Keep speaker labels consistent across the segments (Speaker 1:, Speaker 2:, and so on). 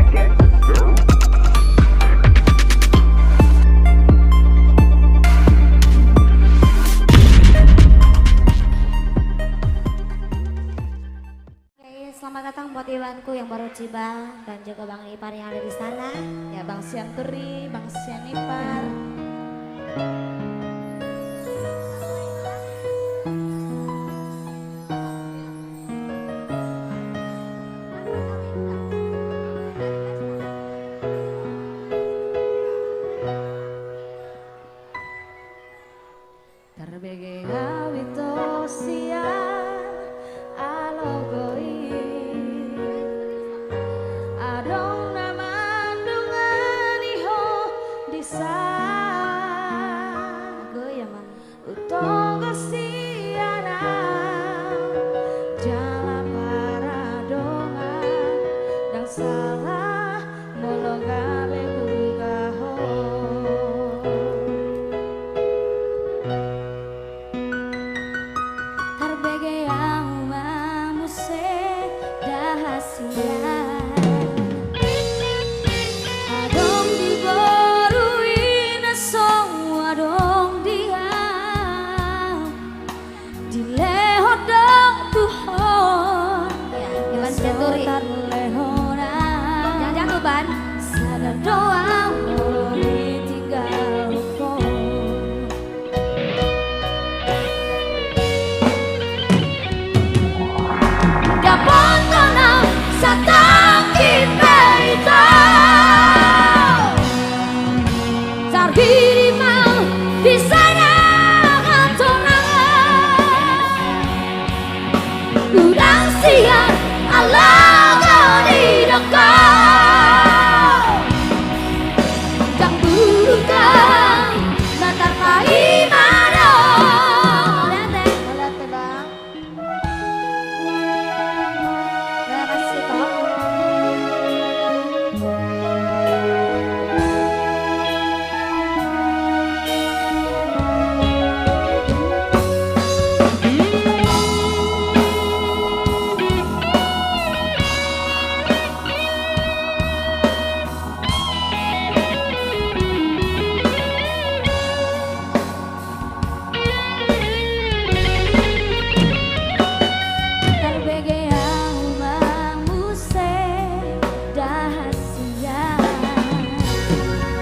Speaker 1: Selamat datang buat Iwanku yang baru tiba dan juga Bang Ipar yang ada di sana.
Speaker 2: Ya Bang Sianturi, Bang Sianipar. Terbege awito siang alogoi adong namandungan iho disa
Speaker 1: Goyaman
Speaker 2: utogo siana jalan paradongan dan salah mologabe bugaho
Speaker 1: terbege yang mamuse dahasia adong diborui nasong adong dia dilehodong tuhon ya Iwan Sianturi jangan jatuh ban sadar doang boleh tinggal Dapon tanang sa tangkit peito Sarhiri mau di sana kantonangan Udang siang alaga di dekat Jang burukan natar paimano
Speaker 2: Boleh Bang.
Speaker 1: Terima kasih Kak. Terbege yang mamuse dahasia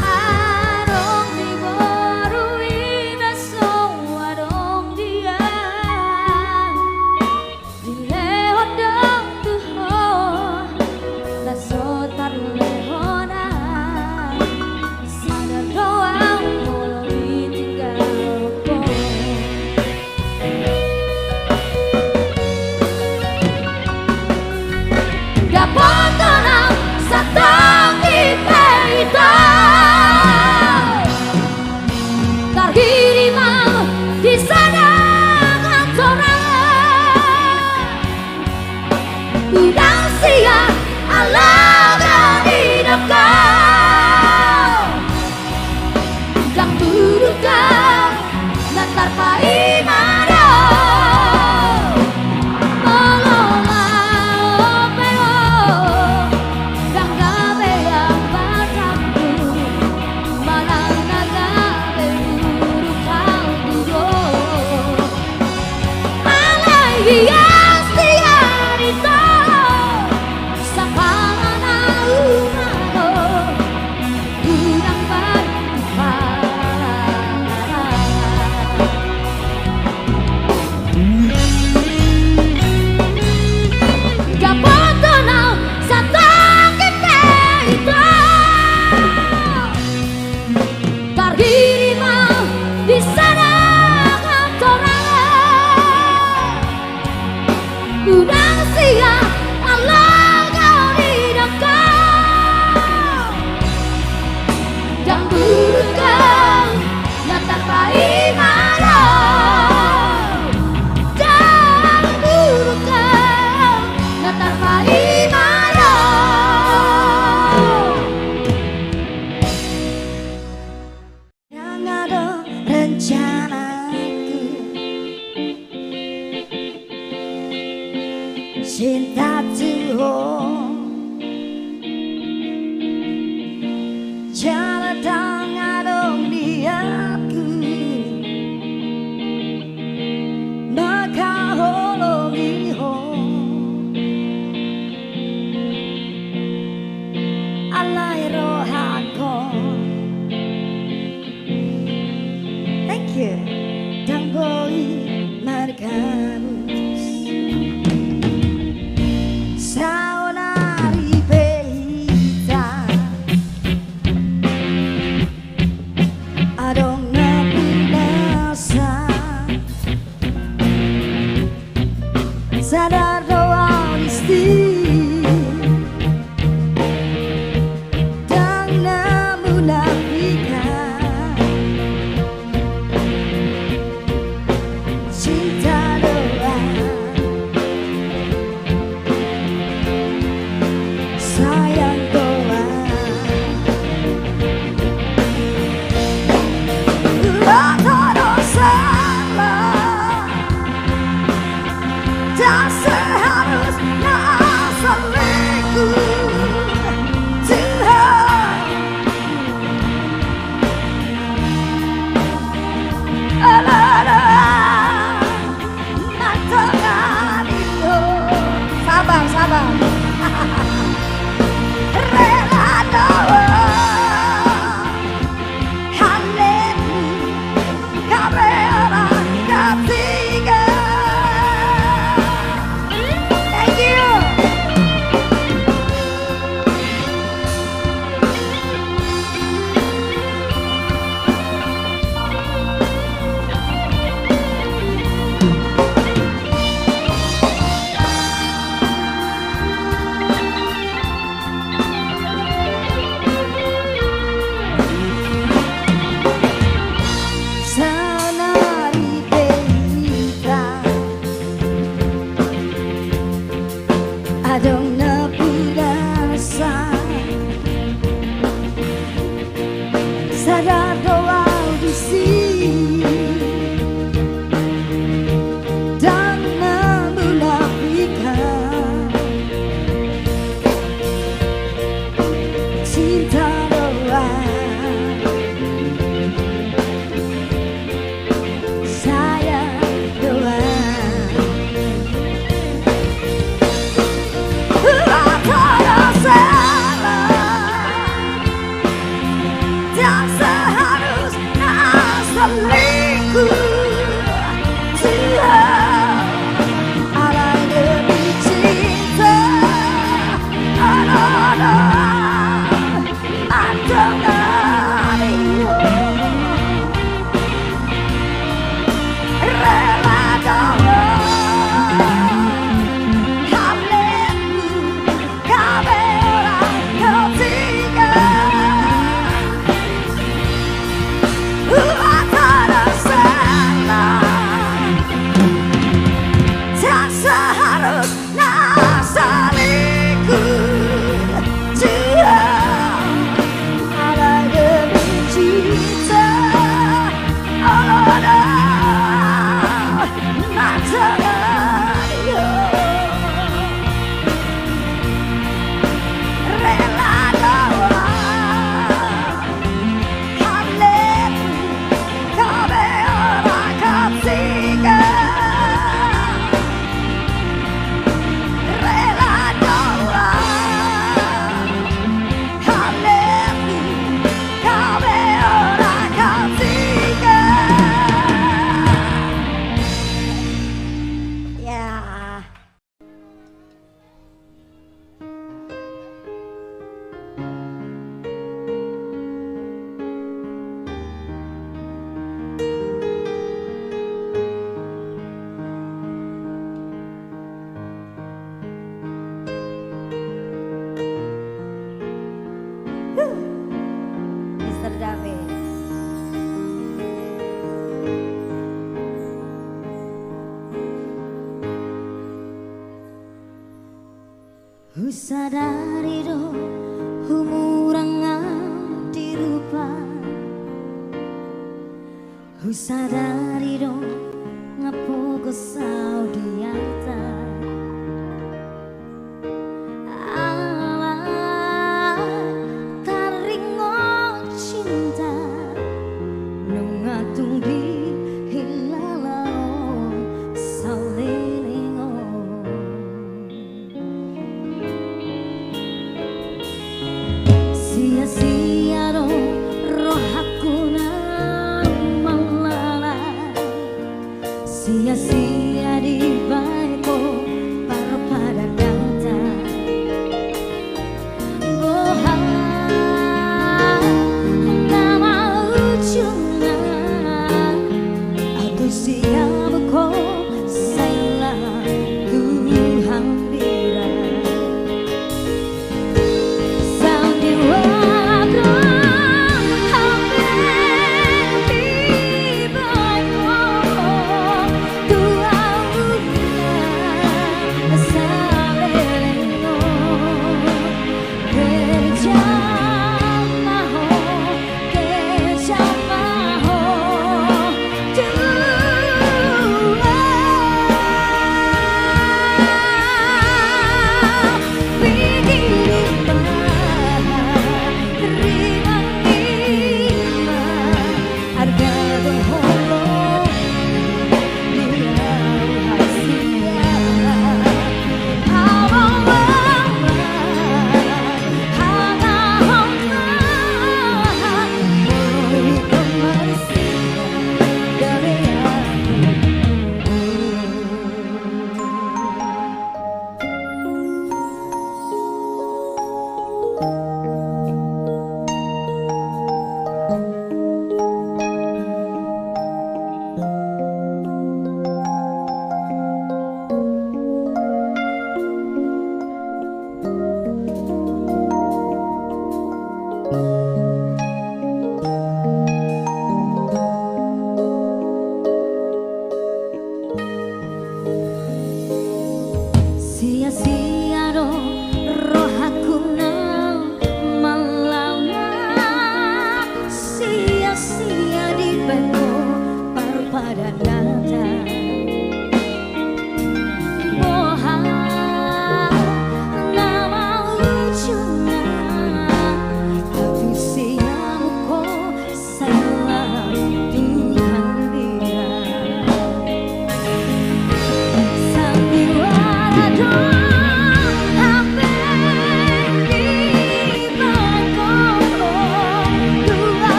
Speaker 1: adong diborui nasong adong dia dilehodong tuhon dasotar lehonan sadar doang bolong ditinggal Dapon tanang sa tangkit peito Tarhiri mau di sana kantonangan Udang siang alaga di dekat Jang burukan natar paimano Yang siarito sa pananaumano Udang Dapon tanang sa tangkit peito Tarhiri mau di sana kantonangan Udang siang alaga di dekat Jang burukan natar paimano Jang burukan natar paimano Yang ada rencanaku cinta Tuhan
Speaker 2: sadar doa isti dan menafikan cinta doa sayang doa tak salah tak seharusnya selingkuh Tuhan sabar sabar rela doa adong na pudasa sadar doa audisi dan menafikan cinta doa sayang doa Mr. David Husadari do humurangan dirupa Husadari do ngapo kesau diarta sia-sia di baiko para pada data bohong nama ujungnya aku siap kok salah ku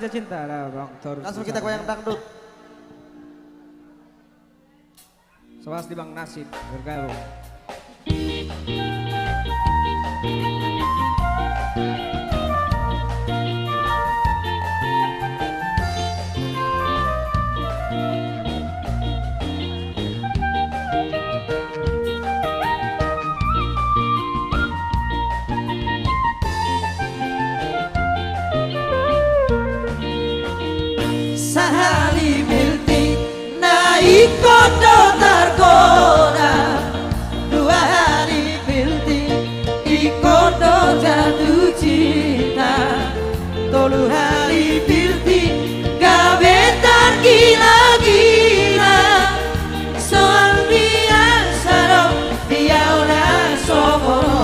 Speaker 3: Raja Cinta lah Bang Tor.
Speaker 4: Langsung kita goyang dangdut.
Speaker 3: Swasti Bang Nasib bergabung.
Speaker 4: Sahari building naik kondo tergoda, 2 hari building di kondo jatuh cinta, 3 hari building gawe tergila-gila, soal biasa dong dia udah sokono.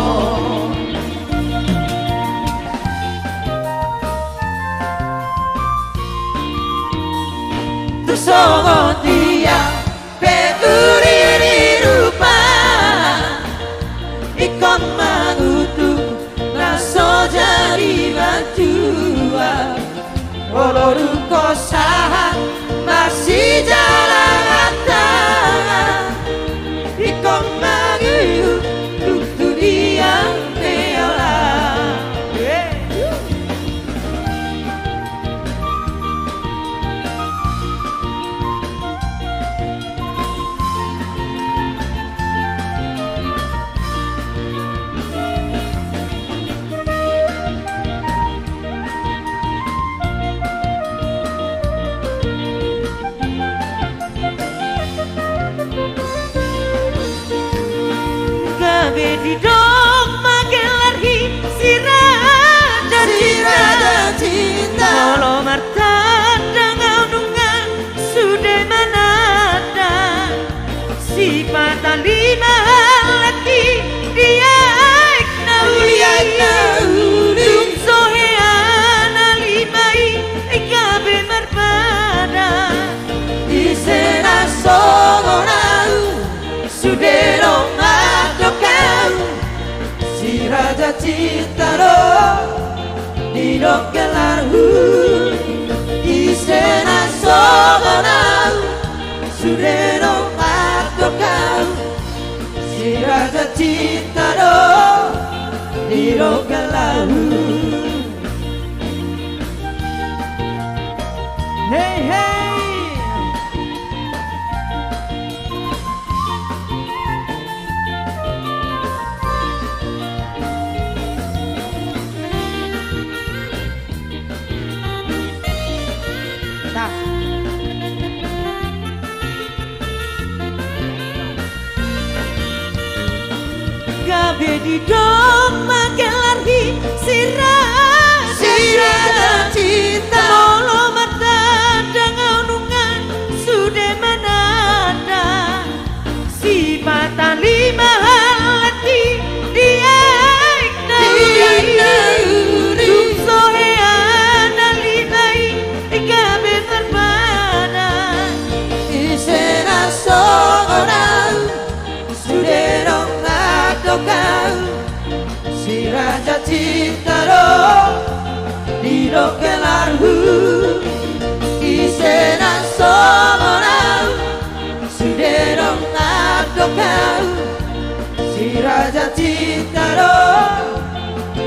Speaker 4: Songo dia peturi di rupa ikon mangutu raso jadi bajua oloru kosahan masih jalan tangan ikon mangutu kutu dia meola. Di dong magelarhi sirada cinta Nolo martan dengan nungan sudah manada sifat lima laki dia iknauri dung sohean alimai ikabe merpada isena songonau sudah dong si Raja Cinta do di dokelarhu isena sogonau sudeno matokau si Raja Cinta do di dokelarhu. Hey hey. Gabe di dom magelarhi sirada cinta Nolo mata dengan nungan sudah menada sifat lima hati dia iknauri dung sohean alimai gabe berbada isena songonau sudah dong kau si Raja Cinta do di dokelarhu isena songonau sudah dong kau si Raja Cinta do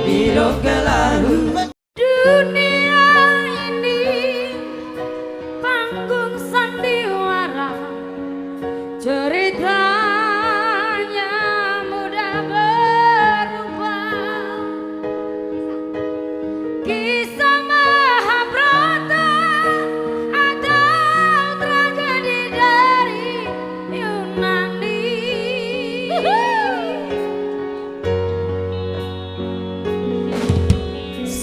Speaker 4: di dokelarhu.
Speaker 2: Dunia ini panggung sandiwara, ceritanya mudah berubah, kisah Mahabharata atau tragedi dari Yunani.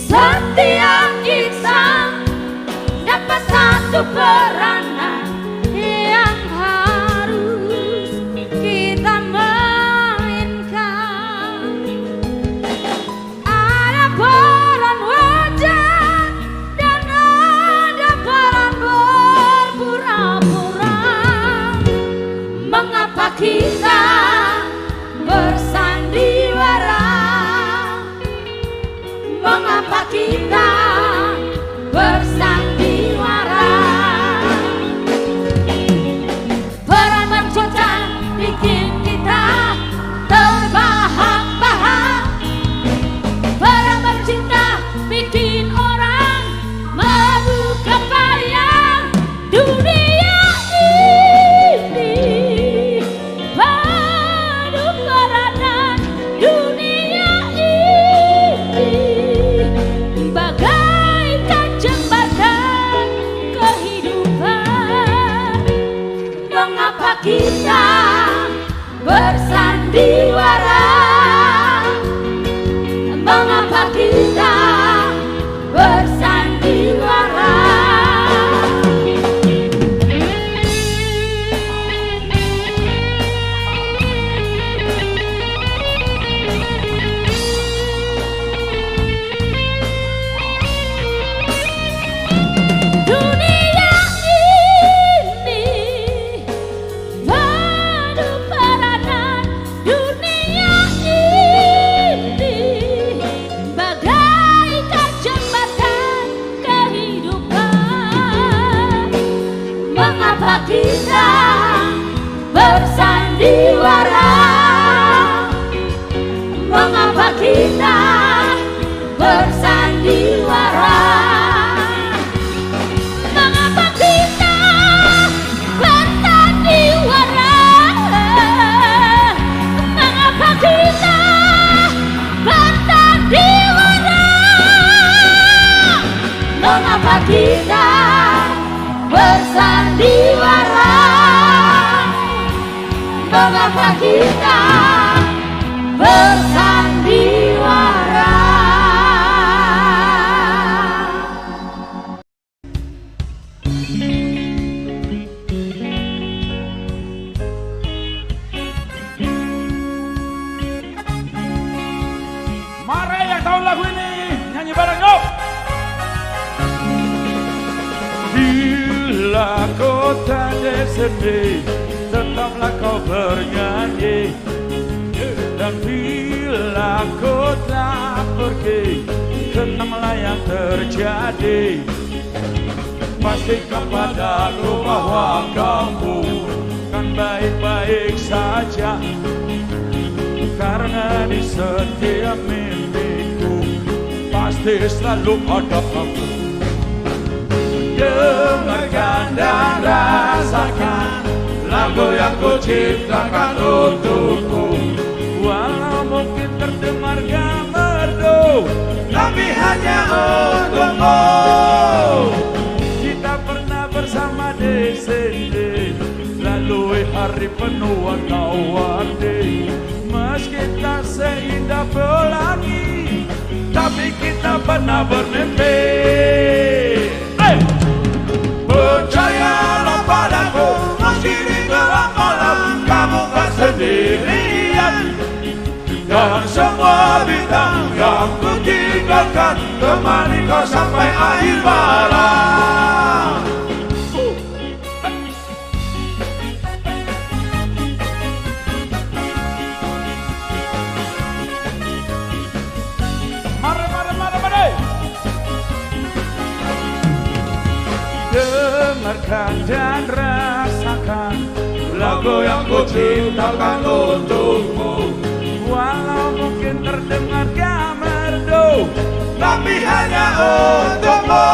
Speaker 2: Setiap insan dapat satu peranan yang harus kita mainkan. Ada peran wajar dan ada peran berpura-pura. Mengapa kita bersandiwara? Mengapa kita bersama? bersandiwara? Mengapa kita bersandiwara? Dunia ini penuh peranan, dunia ini bagaikan jembatan kehidupan. Mengapa kita bersandiwara? Mengapa kita bersandiwara? Mengapa kita bersandiwara? Mengapa kita bersandiwara? Mengapa kita bersandiwara? Mengapa kita bersandiwara?
Speaker 5: Mari yang tahu lagu ini nyanyi bareng yuk. Bila kau tanda sedih, tetaplah kau bernyanyi. Dan bila kau telah pergi, kenanglah yang terjadi. Pastikan padaku bahwa kamu kan baik-baik saja, karena di setiap mimpiku pasti selalu ada kamu. Dengarkan dan rasakan lagu yang ku ciptakan untukmu. Walau mungkin terdengar gak merdu, tapi hanya untukmu. Kita pernah bersama di sini, lalui hari penuh warna-warni. Meski tak seindah pelangi, tapi kita pernah bermimpi. Hey! Percayalah padaku, meski di gelap malam kamu tak sendirian. Dan semua bintang yang ku tinggalkan temani kau sampai akhir malam. Mari. Dengarkan dan rasakan lagu yang ku ciptakan untukmu. Walau mungkin terdengar gak merdu, tapi hanya untukmu.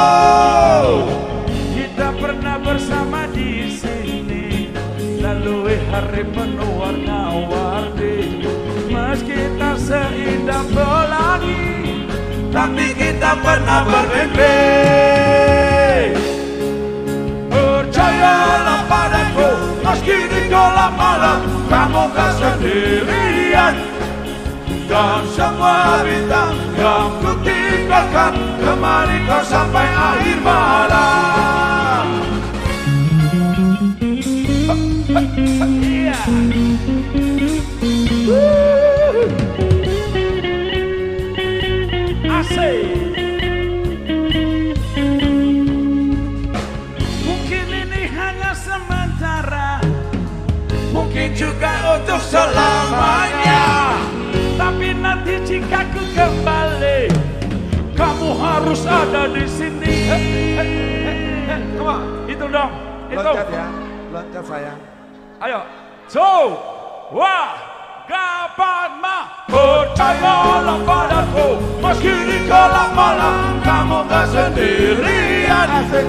Speaker 5: Kita pernah bersama di sini, lalui hari penuh warna-warni. Meski tak seindah pelangi, tapi kita pernah bermimpi. Percayalah padaku, meski di gelap malam kamu tak sendirian. Dan semua bintang yang ku tinggalkan temani kau sampai akhir malam. Iya. Asik. Mungkin ini hanya sementara, mungkin juga untuk selamanya. Tapi nanti jika ku kembali, kamu harus ada di sini. Come on, itu dong, itu.
Speaker 6: Loncat ya, loncat sayang.
Speaker 5: Ayo, so, wah, kapan mah percayalah padaku, meski di gelap malam kamu tak sendirian.
Speaker 6: Asik.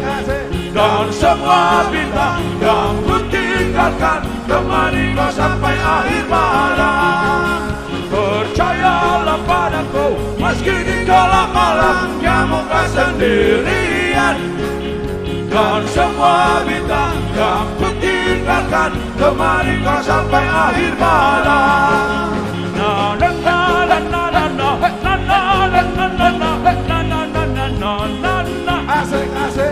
Speaker 5: Dan semua bintang yang ku tinggalkan temani kau sampai akhir malam. Percayalah padaku, meski di gelap malam kamu tak sendirian. Dan semua bintang yang ku tinggalkan temani kau sampai akhir malam.
Speaker 6: Asik, asik.